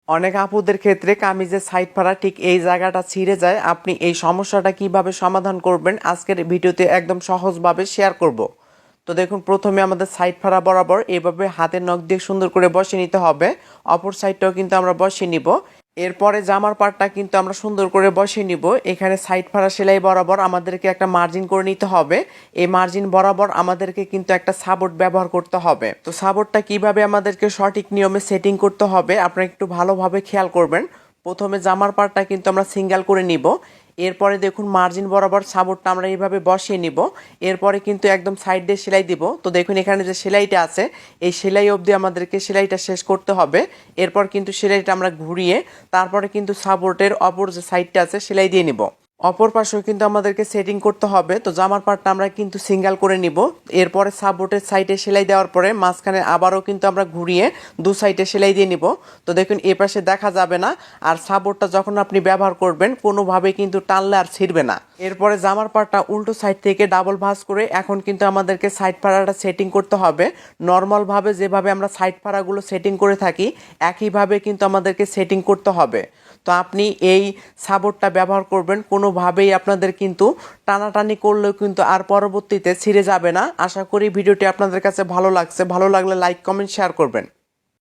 অনেক আপুদের ক্ষেত্রে কামিজের সাইড ফাড়া ঠিক এই জায়গাটা ছিঁড়ে যায়। আপনি এই সমস্যাটা কিভাবে সমাধান করবেন আজকের ভিডিওতে একদম সহজভাবে শেয়ার করব। তো দেখুন, প্রথমে আমাদের সাইড ফাড়া বরাবর এভাবে হাতের নখ দিয়ে সুন্দর করে বসিয়ে নিতে হবে। অপর সাইডটাও কিন্তু আমরা বসিয়ে নিব। এরপরে জামার পাটটা কিন্তু আমরা সুন্দর করে বসিয়ে নিব। এখানে সাইড ফাড়া সেলাই বরাবর আমাদেরকে একটা মার্জিন করে নিতে হবে। এই মার্জিন বরাবর আমাদেরকে কিন্তু একটা সাপোর্ট ব্যবহার করতে হবে। তো সাপোর্টটা কিভাবে আমাদেরকে সঠিক নিয়মে সেটিং করতে হবে আপনারা একটু ভালোভাবে খেয়াল করবেন। প্রথমে জামার পাটটা কিন্তু আমরা সিঙ্গেল করে নিব। এরপরে দেখুন, মার্জিন বরাবর সাপোর্টটা আমরা এইভাবে বসিয়ে নিব। এরপরে কিন্তু একদম সাইড দিয়ে সেলাই দিব। তো দেখুন, এখানে যে সেলাইটা আছে এই সেলাই অবধি আমাদেরকে সেলাইটা শেষ করতে হবে। এরপর কিন্তু সেলাইটা আমরা ঘুরিয়ে তারপরে কিন্তু সাপোর্টের অপর যে সাইডটা আছে সেলাই দিয়ে নিব। অপর পাশেও কিন্তু আমাদেরকে সেটিং করতে হবে। তো জামার পার্টটা আমরা কিন্তু সিঙ্গেল করে নিব। এরপরে সাপোর্টের সাইডে সেলাই দেওয়ার পরে মাঝখানে আবারও কিন্তু আমরা ঘুরিয়ে দু সাইডে সেলাই দিয়ে নিব। তো দেখুন, এ পাশে দেখা যাবে না। আর সাপোর্টটা যখন আপনি ব্যবহার করবেন কোনোভাবে কিন্তু টানলে আর ছিঁড়বে না। এরপরে জামার পার্টটা উল্টো সাইড থেকে ডাবল ভাঁজ করে এখন কিন্তু আমাদেরকে সাইড ফাড়াটা সেটিং করতে হবে। নর্মালভাবে যেভাবে আমরা সাইড ফাড়াগুলো সেটিং করে থাকি একইভাবে কিন্তু আমাদেরকে সেটিং করতে হবে। তো আপনি এই সাপোর্টটা ব্যবহার করবেন, কোনোভাবেই আপনাদের কিন্তু টানাটানি করলেও কিন্তু আর পরবর্তীতে ছিঁড়ে যাবে না। আশা করি ভিডিওটি আপনাদের কাছে ভালো লাগছে। ভালো লাগলে লাইক, কমেন্ট, শেয়ার করবেন।